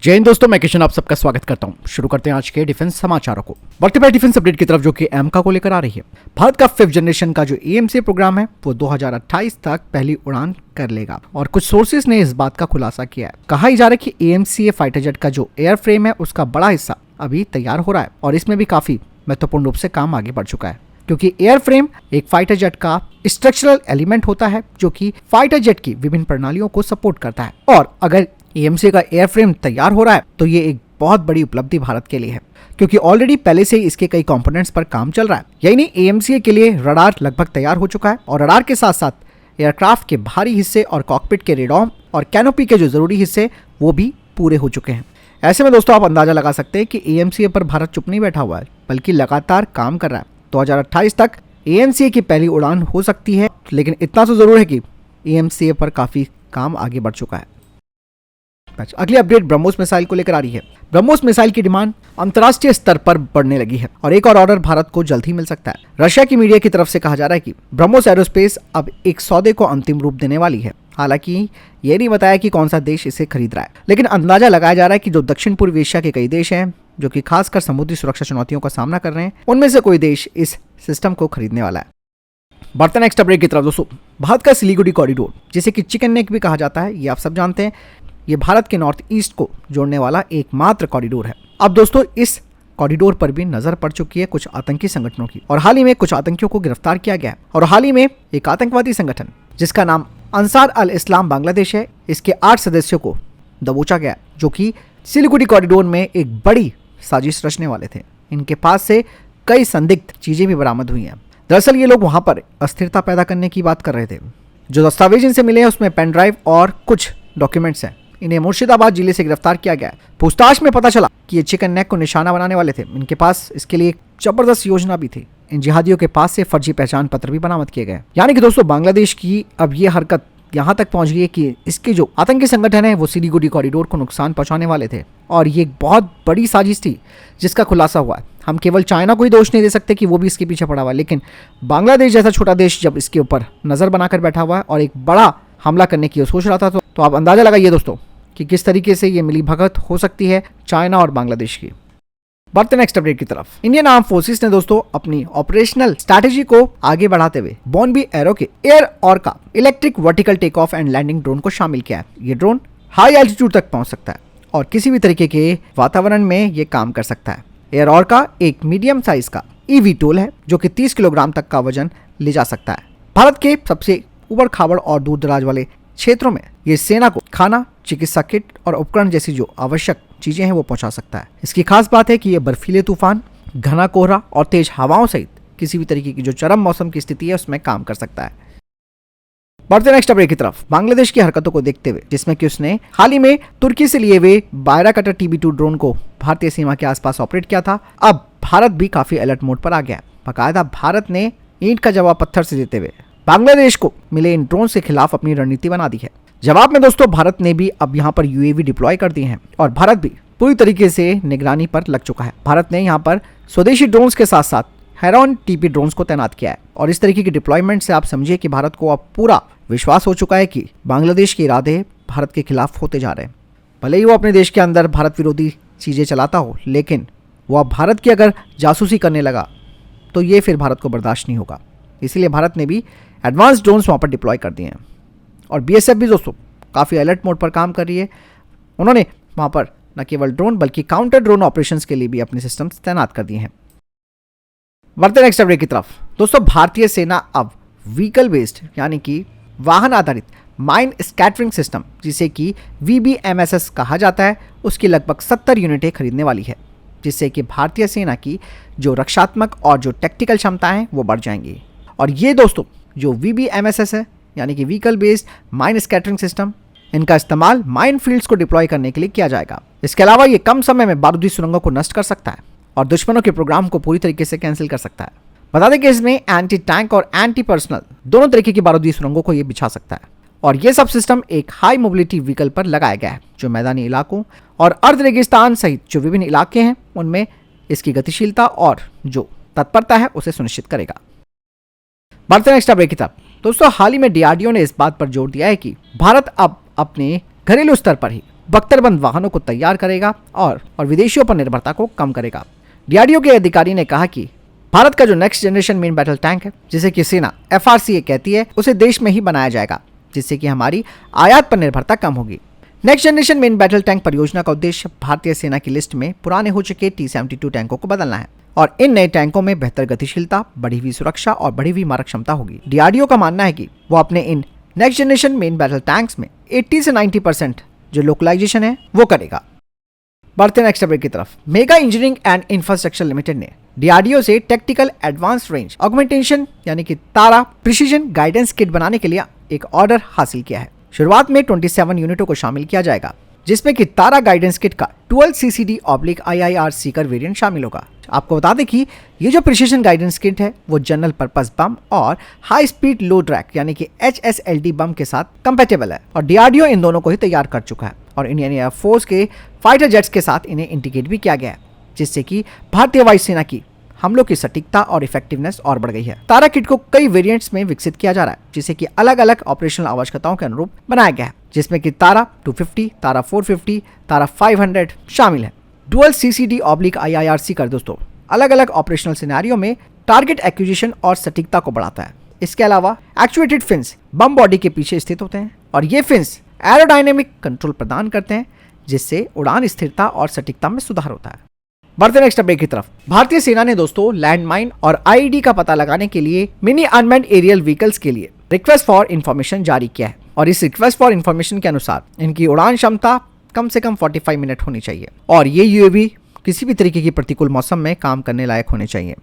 जय हिंद दोस्तों, मैं किशन आप सबका स्वागत करता हूं। शुरू करते हैं आज के डिफेंस समाचारों को। बढ़ते हुए डिफेंस अपडेट की तरफ, जो कि एमका को लेकर आ रही है। भारत का 5th जनरेशन का जो एएमसी प्रोग्राम है वो 2028 तक पहली उड़ान कर लेगा और कुछ सोर्सेज ने इस बात का खुलासा किया है। कहा जा रहा है कि एएमसी फाइटर जेट का जो एयर फ्रेम है उसका बड़ा हिस्सा अभी तैयार हो रहा है और इसमें भी काफी महत्वपूर्ण रूप से काम आगे बढ़ चुका है, क्योंकि एयर फ्रेम एक फाइटर जेट का स्ट्रक्चरल एलिमेंट होता है जो कि फाइटर जेट की विभिन्न प्रणालियों को सपोर्ट करता है। और अगर एएमसी का एयर फ्रेम तैयार हो रहा है तो ये एक बहुत बड़ी उपलब्धि भारत के लिए है, क्योंकि ऑलरेडी पहले से ही इसके कई कंपोनेंट्स पर काम चल रहा है। यही नहीं, एएमसी के लिए रडार लगभग तैयार हो चुका है और रडार के साथ साथ एयरक्राफ्ट के भारी हिस्से और कॉकपिट के रेडॉम और कैनोपी के जो जरूरी हिस्से वो भी पूरे हो चुके हैं। ऐसे में दोस्तों आप अंदाजा लगा सकते हैं कि एएमसी पर भारत चुप नहीं बैठा हुआ है, बल्कि लगातार काम कर रहा है। 2028 तक एएमसी की पहली उड़ान हो सकती है, लेकिन इतना तो जरूर है कि एएमसी पर काफी काम आगे बढ़ चुका है। अगली अपडेट ब्रह्मोस मिसाइल को लेकर आ रही है। ब्रह्मोस मिसाइल की डिमांड अंतर्राष्ट्रीय स्तर पर बढ़ने लगी है और एक और ऑर्डर भारत को जल्द ही मिल सकता है। रशिया की मीडिया की तरफ से कहा जा रहा है कि ब्रह्मोस एरोस्पेस अब एक सौदे को अंतिम रूप देने वाली है। हालांकि ये नहीं बताया कि कौन सा देश इसे खरीद रहा है, लेकिन अंदाजा लगाया जा रहा है कि जो दक्षिण पूर्व एशिया के कई देश हैं जो कि खासकर समुद्री सुरक्षा चुनौतियों का सामना कर रहे हैं, उनमें से कोई देश इस सिस्टम को खरीदने वाला है। बढ़ते नेक्स्ट अपडेट की तरफ दोस्तों, भारत का सिलीगुड़ी कॉरिडोर, जिसे कि चिकन नेक भी कहा जाता है, ये आप सब जानते हैं। ये भारत के नॉर्थ ईस्ट को जोड़ने वाला एकमात्र कॉरिडोर है। अब दोस्तों इस कॉरिडोर पर भी नजर पड़ चुकी है कुछ आतंकी संगठनों की, और हाल ही में कुछ आतंकियों को गिरफ्तार किया गया है। और हाल ही में एक आतंकवादी संगठन जिसका नाम अंसार अल इस्लाम बांग्लादेश है, इसके 8 सदस्यों को दबोचा गया, जो कि सिलीगुड़ी कॉरिडोर में एक बड़ी साजिश रचने वाले थे। इनके पास से कई संदिग्ध चीजें भी बरामद हुई हैं। दरअसल ये लोग वहां पर अस्थिरता पैदा करने की बात कर रहे थे। जो दस्तावेज इनसे मिले हैं उसमें पेन ड्राइव और कुछ डॉक्यूमेंट्स हैं। इन्हें मुर्शिदाबाद जिले से गिरफ्तार किया गया है। पूछताछ में पता चला कि ये चिकन नेक को निशाना बनाने वाले थे। इनके पास इसके लिए एक जबरदस्त योजना भी थी। इन जिहादियों के पास से फर्जी पहचान पत्र भी बरामद किए गए। यानी कि दोस्तों बांग्लादेश की अब ये हरकत यहाँ तक पहुंच गई है कि इसके जो आतंकी संगठन है वो सिलीगुड़ी कॉरिडोर को नुकसान पहुंचाने वाले थे और ये एक बहुत बड़ी साजिश थी जिसका खुलासा हुआ है। हम केवल चाइना को ही दोष नहीं दे सकते कि वो भी इसके पीछे पड़ा हुआ है, लेकिन बांग्लादेश जैसा छोटा देश जब इसके ऊपर नजर बनाकर बैठा हुआ है और एक बड़ा हमला करने की सोच रहा था, तो आप अंदाजा लगाइए दोस्तों कि किस तरीके से ये मिली भगत हो सकती है चाइना और बांग्लादेश की। बढ़ते नेक्स्ट अपडेट की तरफ, इंडियन आर्म फोर्सेस ने दोस्तों अपनी ऑपरेशनल स्ट्रैटेजी को आगे बढ़ाते हुए बॉर्नबी एरो के Air Orca electric vertical take off and landing drone को शामिल किया है। ये ड्रोन हाई एल्टीट्यूड तक पहुंच सकता है और किसी भी तरीके के वातावरण में ये काम कर सकता है। एयर ऑर्का एक मीडियम साइज का ईवीटोल है जो कि 30 किलोग्राम तक का वजन ले जा सकता है। भारत के सबसे उबड़ खाबड़ और दूर दराज वाले क्षेत्रों में ये सेना को खाना, चिकित्सा किट और उपकरण जैसी जो आवश्यक चीजें हैं वो पहुंचा सकता है। इसकी खास बात है कि ये बर्फीले तूफान, घना कोहरा और तेज हवाओं सहित किसी भी तरीके की जो चरम मौसम की स्थिति है उसमें काम कर सकता है। बढ़ते नेक्स्ट अपडेट की तरफ, बांग्लादेश की हरकतों को देखते हुए, जिसमें कि उसने हाल ही में तुर्की से लिए हुए बायराकटर TB2 ड्रोन को भारतीय सीमा के आसपास ऑपरेट किया था, अब भारत भी काफी अलर्ट मोड पर आ गया। बाकायदा भारत ने ईंट का जवाब पत्थर से देते हुए बांग्लादेश को मिले इन ड्रोन के खिलाफ अपनी रणनीति बना दी है। जवाब में दोस्तों भारत ने भी अब यहाँ पर UAV डिप्लॉय कर दिए हैं और भारत भी पूरी तरीके से निगरानी पर लग चुका है। भारत ने यहाँ पर स्वदेशी ड्रोन्स के साथ साथ हेरॉन TP ड्रोन्स को तैनात किया है और इस तरीके की डिप्लॉयमेंट से आप समझिए कि भारत को अब पूरा विश्वास हो चुका है कि बांग्लादेश के इरादे भारत के खिलाफ होते जा रहे हैं। भले ही वो अपने देश के अंदर भारत विरोधी चीजें चलाता हो, लेकिन वो अब भारत की अगर जासूसी करने लगा तो ये फिर भारत को बर्दाश्त नहीं होगा। इसीलिए भारत ने भी एडवांस ड्रोन्स वहाँ पर डिप्लॉय कर दिए हैं और BSF भी दोस्तों काफ़ी अलर्ट मोड पर काम कर रही है। उन्होंने वहाँ पर न केवल ड्रोन बल्कि काउंटर ड्रोन ऑपरेशंस के लिए भी अपने सिस्टम्स तैनात कर दिए हैं। बढ़ते नेक्स्ट अपडेट की तरफ दोस्तों, भारतीय सेना अब व्हीकल बेस्ड यानी कि वाहन आधारित माइन स्कैटरिंग सिस्टम, जिसे कि VBMSS कहा जाता है, उसकी लगभग 70 यूनिटें खरीदने वाली है, जिससे कि भारतीय सेना की जो रक्षात्मक और जो टेक्टिकल क्षमताएं हैं वो बढ़ जाएंगी। और ये दोस्तों जो VBMSS है यानी कि vehicle based mine scattering system, इनका इस्तेमाल माइन फील्ड्स को डिप्लॉय करने के लिए किया जाएगा। इसके अलावा ये कम समय में बारूदी सुरंगों को नष्ट कर सकता है और दुश्मनों के प्रोग्राम को पूरी तरीके से कैंसिल कर सकता है। बता दें कि इसमें एंटी टैंक और एंटी पर्सनल दोनों तरीके की बारूदी सुरंगों को ये बिछा सकता है और ये सब सिस्टम एक हाई मोबिलिटी व्हीकल पर लगाया गया है जो मैदानी इलाकों और अर्ध रेगिस्तान सहित जो विभिन्न इलाके हैं उनमें इसकी गतिशीलता और जो तत्परता है उसे सुनिश्चित करेगा। बढ़ते नेक्स्ट अपडेट की तरफ दोस्तों, हाल ही में DRDO ने इस बात पर जोर दिया है कि भारत अब अपने घरेलू स्तर पर ही बख्तरबंद वाहनों को तैयार करेगा और विदेशियों पर निर्भरता को कम करेगा। डीआरडीओ के अधिकारी ने कहा कि भारत का जो next generation main battle tank है, जिसे कि सेना FRCA कहती है, उसे देश में ही बनाया जाएगा, जिससे कि हमारी आयात पर निर्भरता कम होगी। Next generation main battle tank परियोजना का उद्देश्य भारतीय सेना की लिस्ट में पुराने हो चुके T-72 टैंकों को बदलना है और इन नए टैंकों में बेहतर गतिशीलता, बढ़ी हुई सुरक्षा और बढ़ी हुई मारक क्षमता होगी। डीआरडीओ का मानना है कि वो अपने in next generation main battle tanks में 80 से 90% जो लोकलाइजेशन है वो करेगा। बढ़ते नेक्स्ट अपडेट की तरफ। Mega engineering and infrastructure limited ने डीआरडीओ से टेक्टिकल एडवांस रेंज ऑगमेंटेशन यानी कि तारा प्रिसीजन गाइडेंस किट बनाने के लिए एक ऑर्डर हासिल किया है। शुरुआत में 27 यूनिटों को शामिल किया जाएगा, जिसमें कि तारा गाइडेंस किट का 12 CCD/IIR सीकर वेरिएंट शामिल होगा। आपको बता दें कि ये जो प्रिसीजन गाइडेंस किट है वो जनरल पर्पस बम और हाई स्पीड लो ड्रैग यानी कि HSLD बम के साथ कंपैटिबल है और डीआरडीओ इन दोनों को ही तैयार कर चुका है और इंडियन एयरफोर्स के फाइटर जेट्स के साथ इन्हें इंटीग्रेट भी किया गया है, जिससे कि भारतीय वायुसेना की हमलों की सटीकता और इफेक्टिवनेस और बढ़ गई है। तारा किट को कई वेरिएंट्स में विकसित किया जा रहा है, जिसे कि अलग अलग ऑपरेशनल आवश्यकताओं के अनुरूप बनाया गया है, जिसमें कि तारा 250, तारा 450, तारा 500 शामिल है। डुअल CCD/IIR सीकर दोस्तों अलग अलग ऑपरेशनल सिनेरियो में टारगेट एक्विजिशन और सटीकता को बढ़ाता है। इसके अलावा एक्चुएटेड फिन्स बम बॉडी के पीछे स्थित होते हैं और ये फिन्स एरोडायनेमिक कंट्रोल प्रदान करते हैं, जिससे उड़ान स्थिरता और सटीकता में सुधार होता है। बढ़ते नेक्स्ट अपडेट की तरफ। भारतीय सेना ने दोस्तों लैंडमाइन और IED का पता लगाने के लिए मिनी अनमैन्ड एरियल व्हीकल्स के लिए रिक्वेस्ट फॉर इंफॉर्मेशन जारी किया है और इस रिक्वेस्ट फॉर इंफॉर्मेशन के अनुसार इनकी उड़ान क्षमता कम से कम 45 मिनट होनी चाहिए और ये UAV किसी भी तरीके की प्रतिकूल मौसम में काम करने लायक होने चाहिए।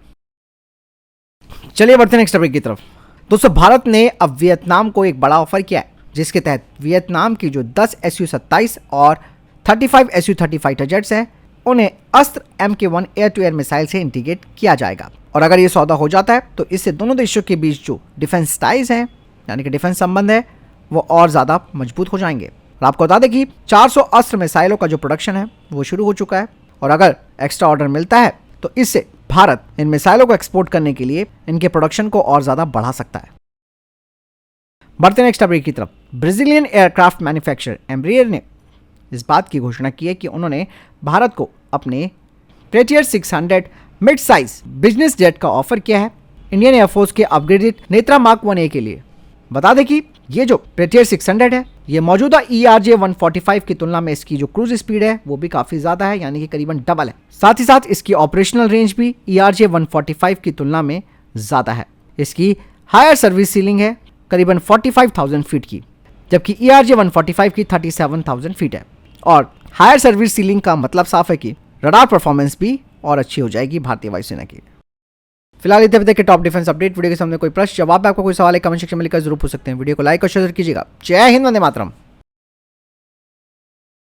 चलिए बढ़ते नेक्स्ट अपडेट की तरफ। दोस्तों भारत ने अब वियतनाम को एक बड़ा ऑफर किया है, जिसके तहत वियतनाम की जो 10 Su-27 और 35 Su-30 फाइटर जेट्स हैं उन्हें Astra MK1 air to air missile से इंटीग्रेट किया जाएगा और अगर ये सौदा हो जाता है तो इससे दोनों देशों के बीच जो डिफेंस टाइज हैं यानी कि डिफेंस संबंध है वो और ज़्यादा मजबूत हो जाएंगे। और आपको बता दें कि 400 अस्त्र मिसाइलों का जो प्रोडक्शन है वो शुरू हो चुका है और अगर एक्स्ट्रा ऑर्डर मिलता है तो इससे भारत इन मिसाइलों को एक्सपोर्ट करने के लिए इनके प्रोडक्शन को और ज़्यादा बढ़ा सकता है। बढ़ते नेक्स्ट अपडेट की तरफ। ब्राजीलियन एयरक्राफ्ट मैन्युफैक्चरर एम्ब्रियर ने इस बात की घोषणा की है कि उन्होंने भारत को अपने प्रेटियर 600 मिड साइज बिजनेस जेट का ऑफर किया है इंडियन एयरफोर्स के अपग्रेडेड नेत्रा मार्क 1A के लिए। बता दें कि ये जो प्रेटियर 600 है ये मौजूदा ERJ 145 की तुलना में इसकी जो क्रूज स्पीड है वो भी काफ़ी ज़्यादा है, यानी कि करीबन डबल है। साथ ही साथ इसकी ऑपरेशनल रेंज भी ERJ 145 की तुलना में ज़्यादा है। इसकी हायर सर्विस सीलिंग है करीबन 45,000 फीट की, जबकि ERJ 145 की 37,000 फीट है और हायर सर्विस सीलिंग का मतलब साफ है कि रडार परफॉर्मेंस भी और अच्छी हो जाएगी भारतीय वायुसेना की। फिलहाल इतने तक के टॉप डिफेंस अपडेट। वीडियो के सामने कोई प्रश्न जवाब आपको कोई सवाल है कमेंट सेक्शन में लिखकर जरूर पूछ सकते हैं। वीडियो को लाइक और शेयर कीजिएगा। जय हिंद, वंदे मातरम।